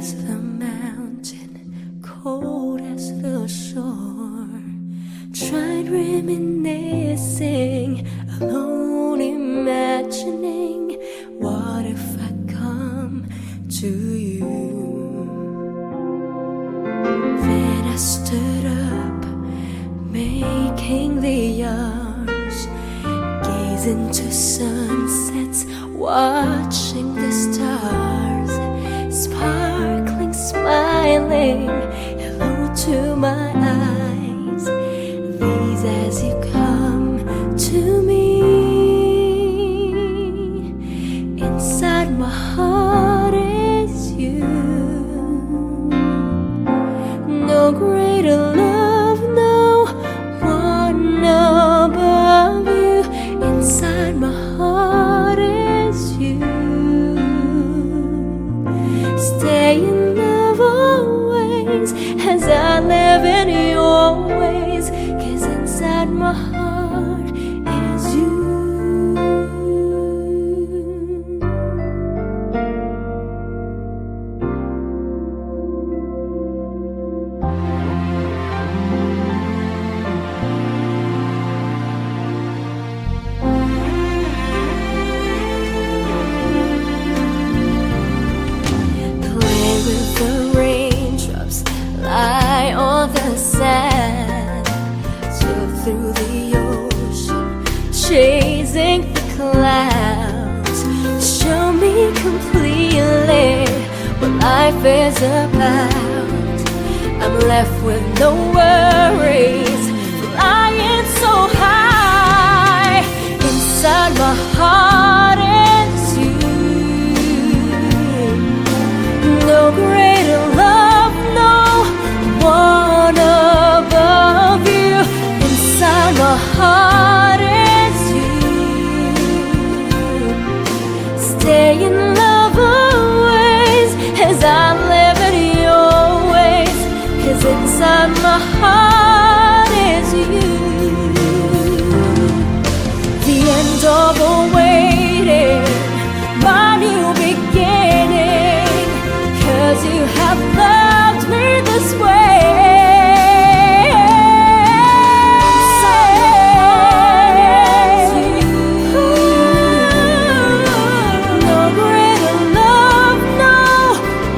as the mountain, cold as the shore. Tried reminiscing, alone imagining, what if I come to you? Then I stood up, making the hours, gaze into sunsets, watching the stars, sparkling, smiling, hello to my eyes. These as you come to me, inside my heart is you. No greater love, no one above you. Inside my heart is you. Stay in love always as I live in your ways, 'cause inside my heart is you. Play with the raindrops, lie on the sand, sail through the ocean, chasing the clouds. Show me completely what life is about. I'm left with no worries, flying so high. Inside my heart is you. No greater love, no one above you. Inside my heart is you. Stay in love always as I live in your ways, 'cause inside my heart is you. The end of the waiting, my new beginning, 'cause you have loved me this way. No greater love, no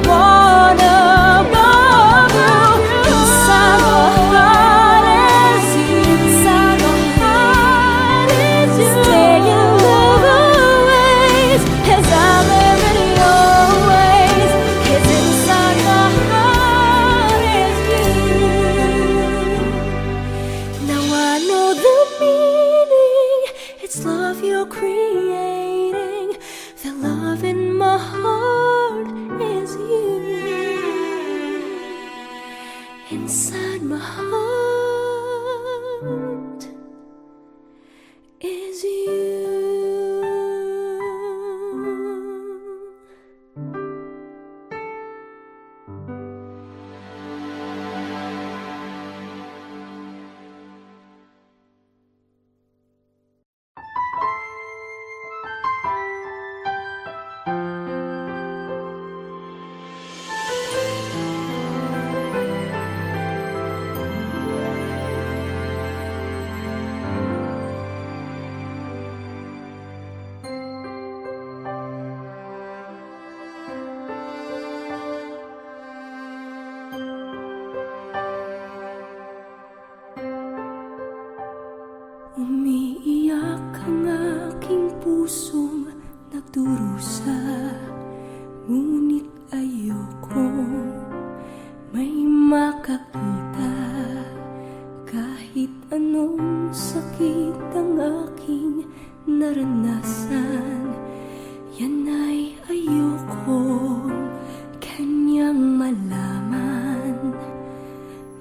one above you. Inside my heart is you. Inside my heart is you. Stay in love always as I live in your ways, 'cause inside my heart is you. Now I know the meaning, it's love you're creating. The love in my heart is you. Inside my heart is you. Umiiyak ang aking pusong nagdurusa, ngunit ayokong may makakita. Kahit anong sakit ang aking naranasan, yan ay ayokong kanyang malaman.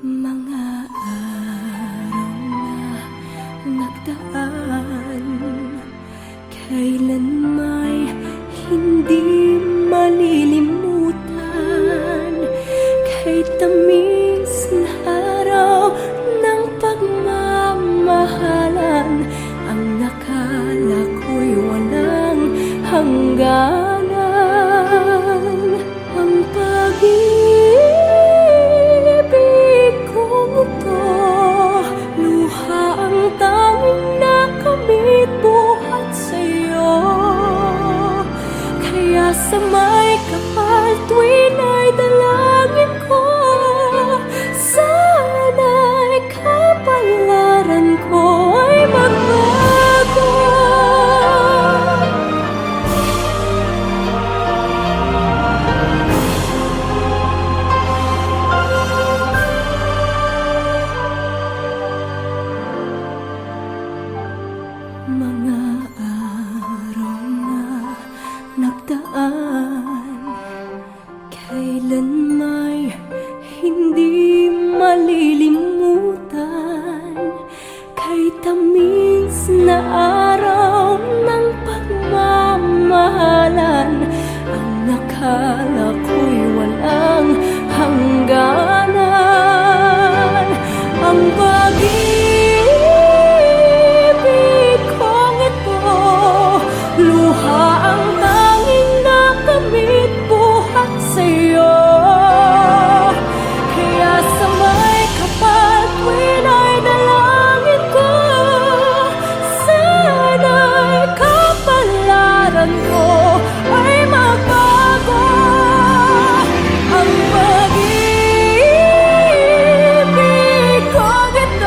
Mga araw na nagdaan, kailan may hindi malilimutan. Kay tamis na araw ng pagmamahalan, ang nakala ko'y Kailan may hindi malilimutan, kay tamis na araw ng pagmamahalan, ang nakala ko'y walang hangganan. Ang pag-ibig kong ito, luha ang tanging nakamit buhat sa'yo. Kaya sa may kapal tuwin ay dalangin ko, sana'y kapalaran ko ay magbago. Ang pag-ibig kong ito,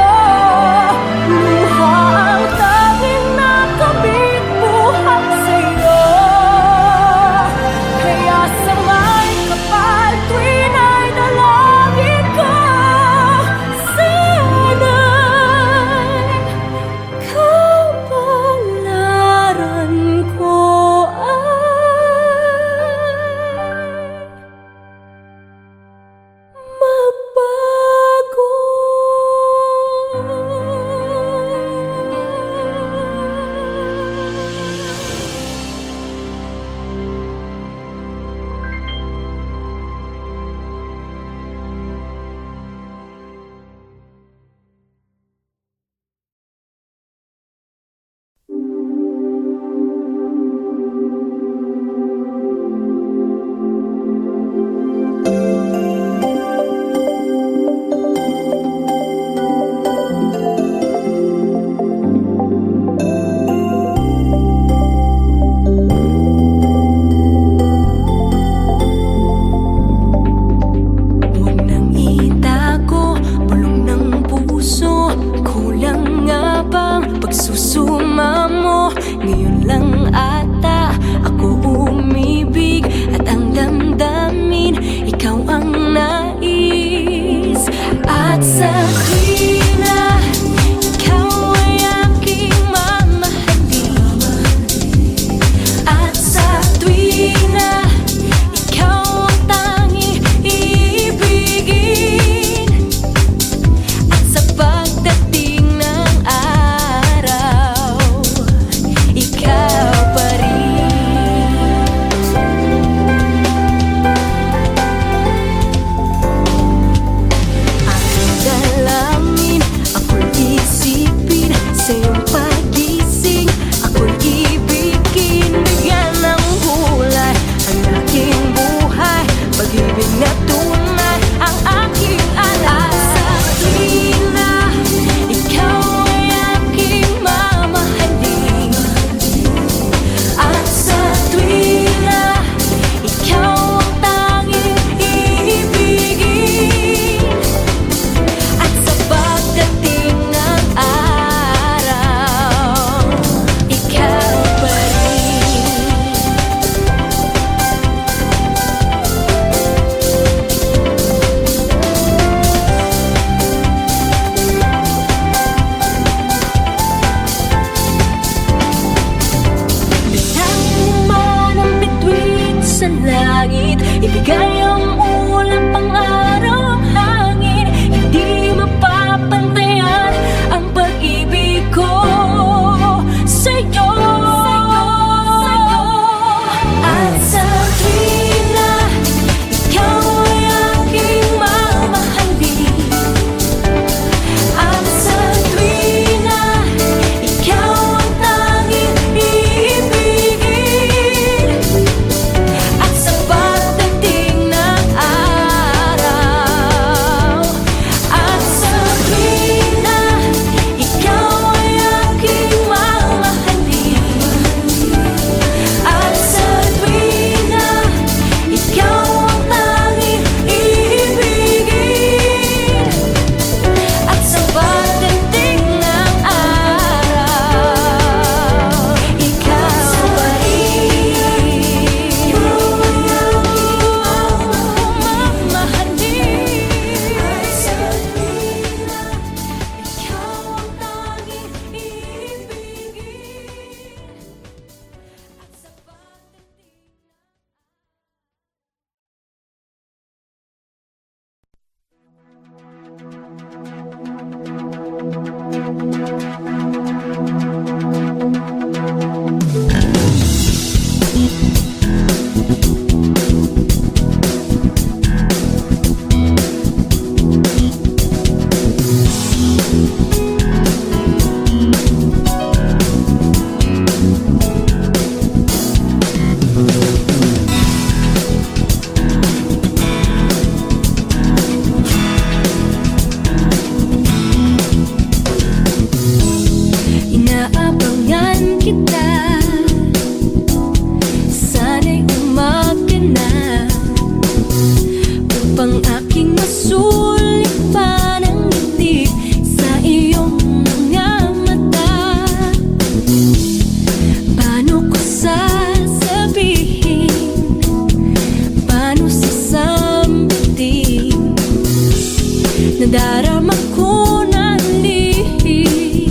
nadarama ko na lihim.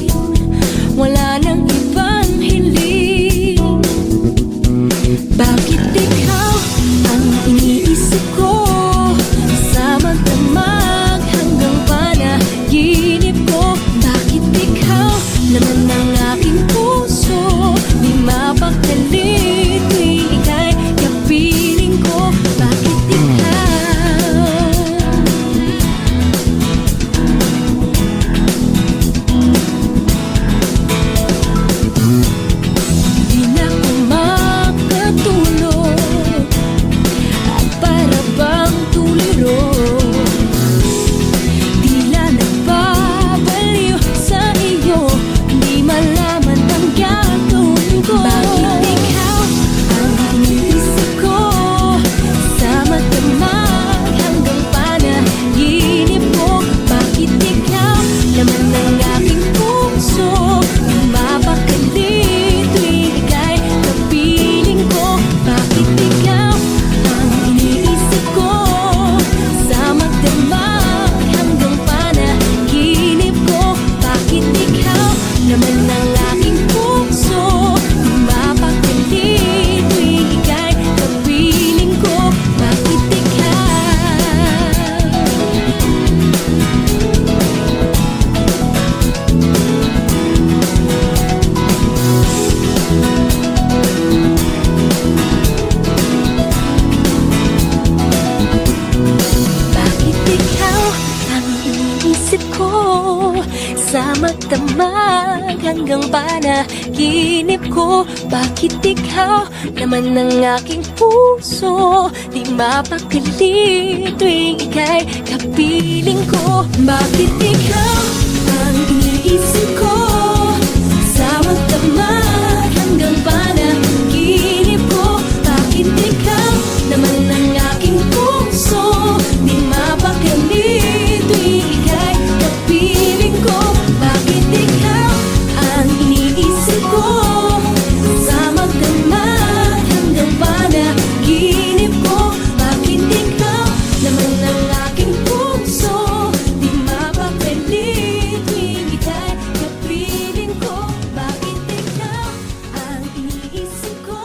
Wala nang ibang hiling. Bakit ikaw ang iniisip ko? Kasama damag hanggang panaginip ko. Bakit ikaw naman ang aking puso? Di mapakali tuwing ika'y kapiling ko. Bakit ikaw? Di na ko makatulog at para bang tuliro. Tila nagbabaliw sa iyo, di malaman ang gagawin ko. Bakit ikaw ang iniisip ko? Sama damag hanggang panaginip ko. Bakit ikaw naman ang aking puso? Di mapakali tuwing ika'y kapiling ko. Bakit ikaw ang iniisip ko? Sama damag hanggang panaginip ko. Bakit ikaw naman ang aking puso? Di mapakali tuwing ika'y kapiling ko. Bakit ikaw? Bakit ikaw ang iniisip ko? Sama damag hanggang panaginip ko. Bakit ikaw naman ang aking puso? Di mapakali tuwing ika'y kapiling ko. Bakit ikaw ang iniisip ko? Sama damag hanggang panaginip ko. Bakit ikaw naman ang aking puso? Di mapakali tuwing ika'y kapiling ko. Bakit ikaw ang iniisip ko? Sama damag hanggang panaginip ko. Bakit ikaw naman ang aking puso? Di mapakali tuwing ika'y kapiling ko. Bakit ikaw ang iniisip ko?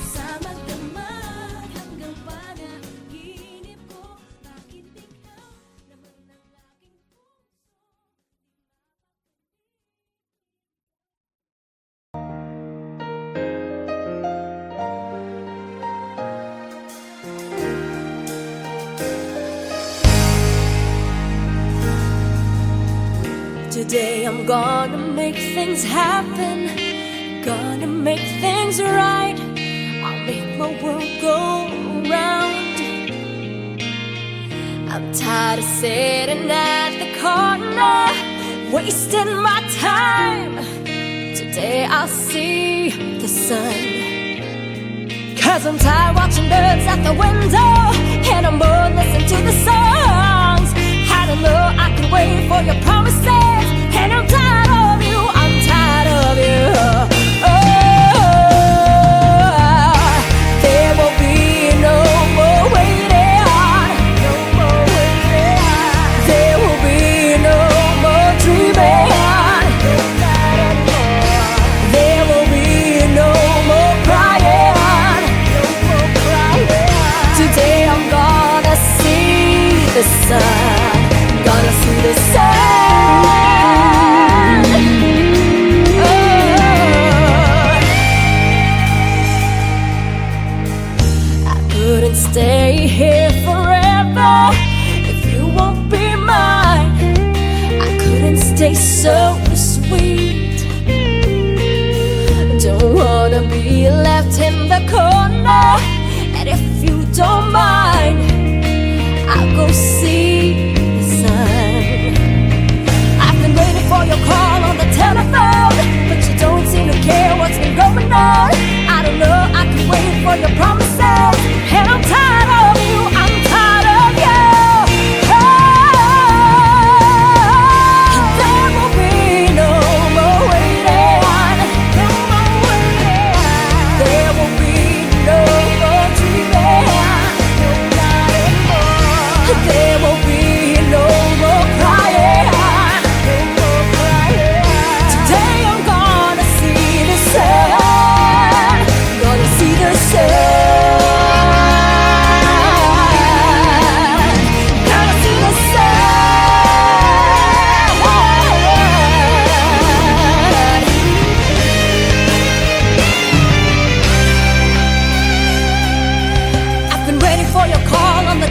Sama damag hanggang panaginip ko. Bakit ikaw naman ang aking Today I'm gonna make things happen, gonna make things right. I'll make my world go round. I'm tired of sitting at the corner, wasting my time. Today I'll see the sun. 'Cause I'm tired watching birds at the window, and I'm bored listening to the songs. I don't know I can wait for your promises, and I'm tired of you, I'm tired of you. There will be no more waiting, no more waiting. There will be no more dreaming, there will be no more crying, no more crying. Today I'm gonna see the sun, gonna see the sun. I couldn't stay here forever if you won't be mine. I couldn't stay so sweet. Don't wanna be left in the corner, and if you don't mind, I'll go see the sun. I've been waiting for your call on the telephone, but you don't seem to care what's been going on. I don't know I can wait for your promises, and I'm tired of you, I'm tired of you. Oh, there will be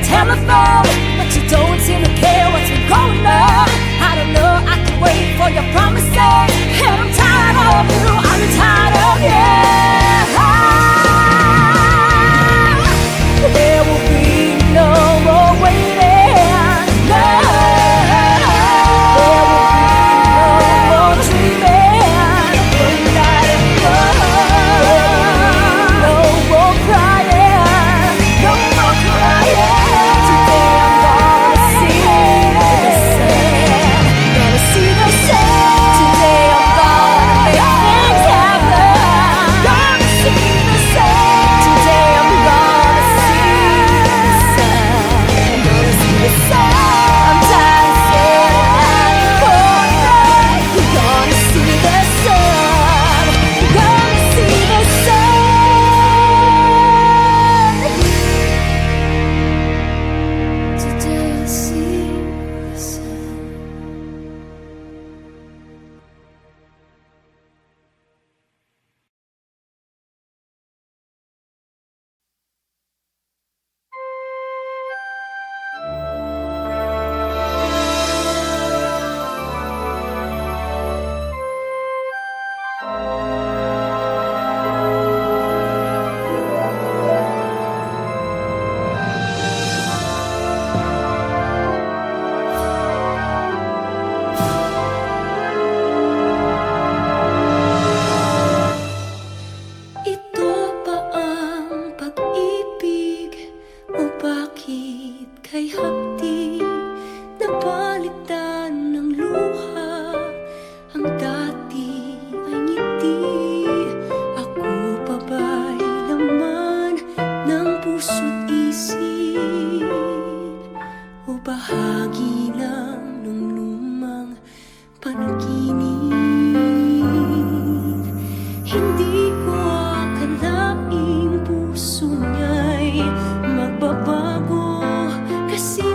telephone, but you don't seem to care what's been going on. I don't know, I can wait for your promises, and I'm tired of you, I'm tired of you. There will be no more waiting, no. There will be no more dreaming, when I am gone. No more crying, no more crying. Today I'm gonna see the sun, gonna see the sun. Today I'm gonna make things happen, gonna see the sun. Today I'm gonna see the sun, gonna see the sun. I'm tired of sitting at the corner. You're gonna see the sun, you're gonna see the sun. Today I'll see the sun. Ito ba ang pag-ibig o bakit kay hapdi napalitan ng luha? Ang dati ay ngiti, ako pa ba'y laman ng puso't isip? O bahagi lang ng lumang panaginip? Hindi ko akalaing puso niya'y magbabago, kasi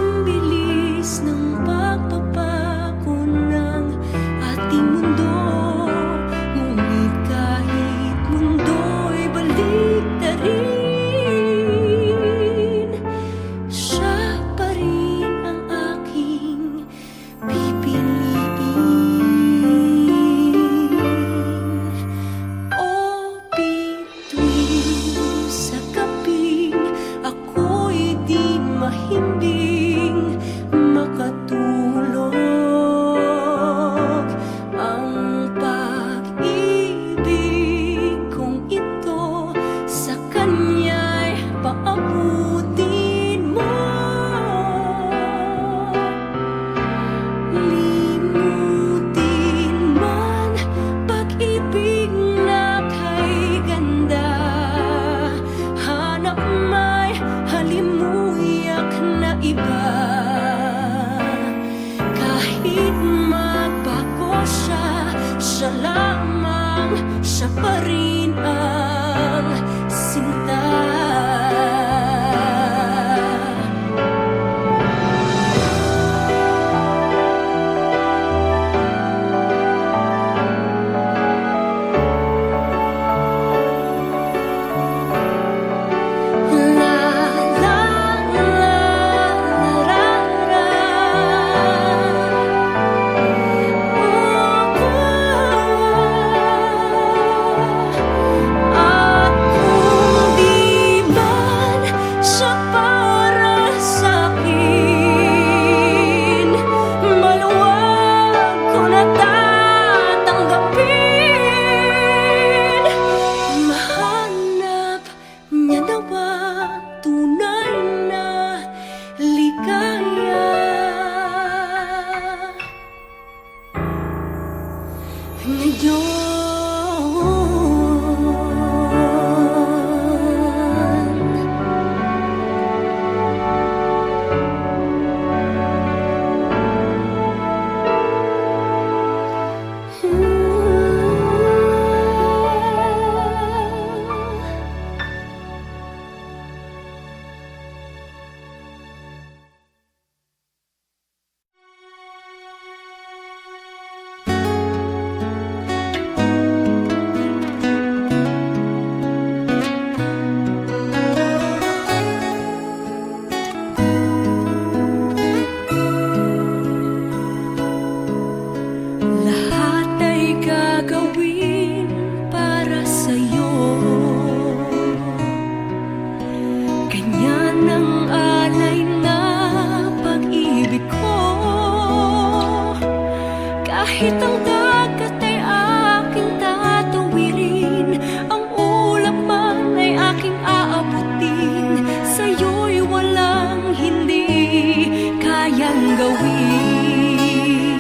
gawin.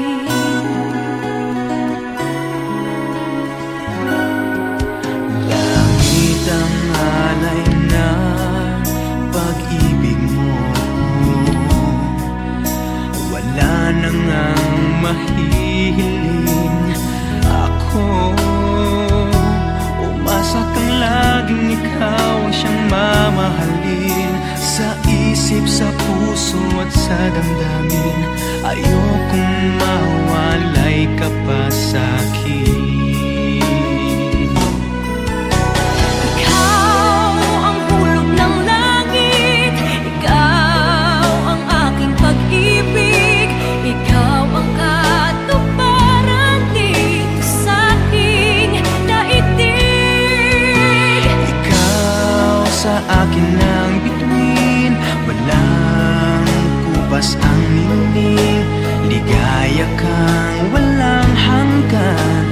Langit ang alay na pag-ibig mo, wala na ngang mahihiling. Ako umasa kang laging ikaw ang siyang mamahalin. Sa isip, sa puso at sa damdamin, ayokong mawalay ka pa sa'kin. Ikaw ang hulog ng langit, ikaw ang aking pag-ibig, ikaw ang katuparan dito sa aking daigdig. Ikaw sa akin ang bituin, walang kupas ang ningning. Ligaya kang walang hanggan,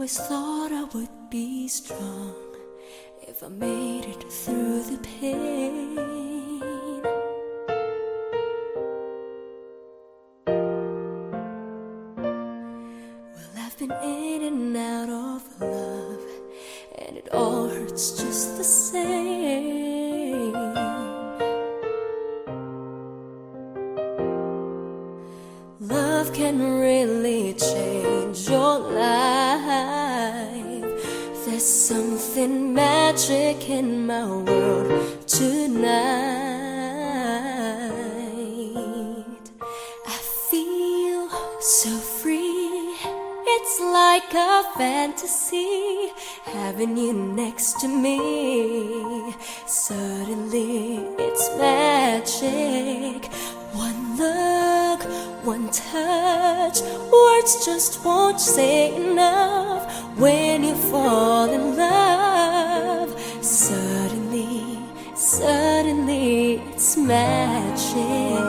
always thought I would be strong if I made it through the pain. Well, I've been in and out of love, and it all hurts just the same. Love can really change your life. There's something magic in my world tonight. I feel so free. It's like a fantasy, having you next to me. Suddenly it's magic. One look, one touch, words just won't say enough. When you fall in love, suddenly, suddenly it's magic.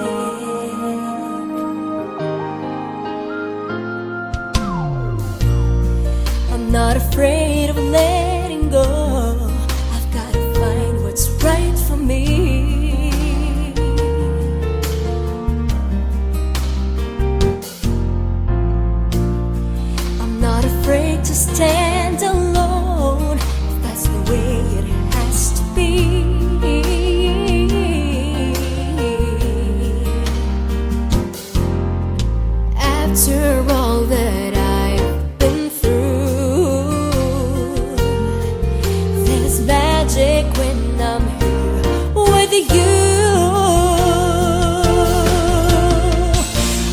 I'm not afraid of letting go. I've gotta find what's right for me. To stand alone, if that's the way it has to be. After all that I've been through, there's magic when I'm here with you.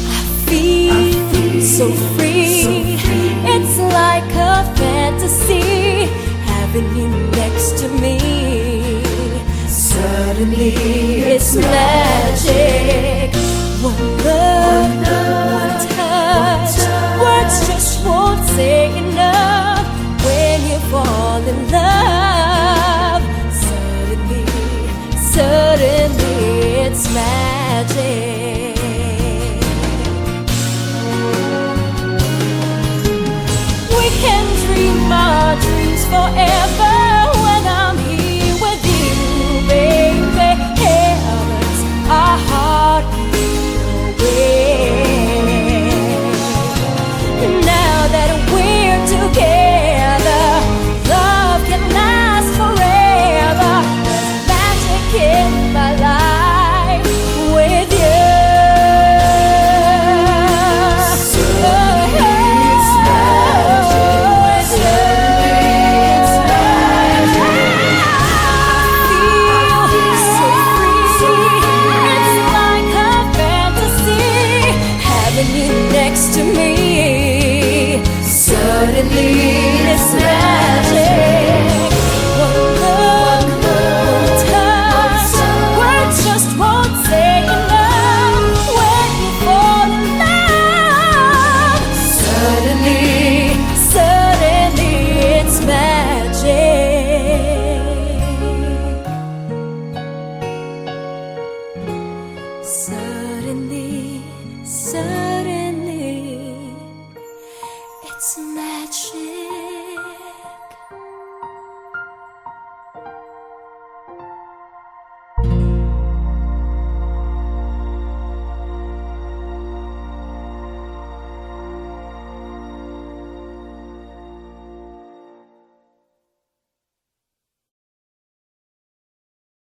I feel so free. It's like a fantasy, having you next to me. Suddenly it's magic. One look, one touch, words just won't say enough. When you fall in love, suddenly, suddenly it's magic. Can dream our dreams forever when I'm here with you, baby. Heavens, our heart away. Now that we're together, love can last forever. There's magic in my life with you. Next to me, suddenly it's magic. One look, one touch, words just won't say enough. When you fall in love, suddenly, suddenly it's magic. Suddenly, suddenly it's magic.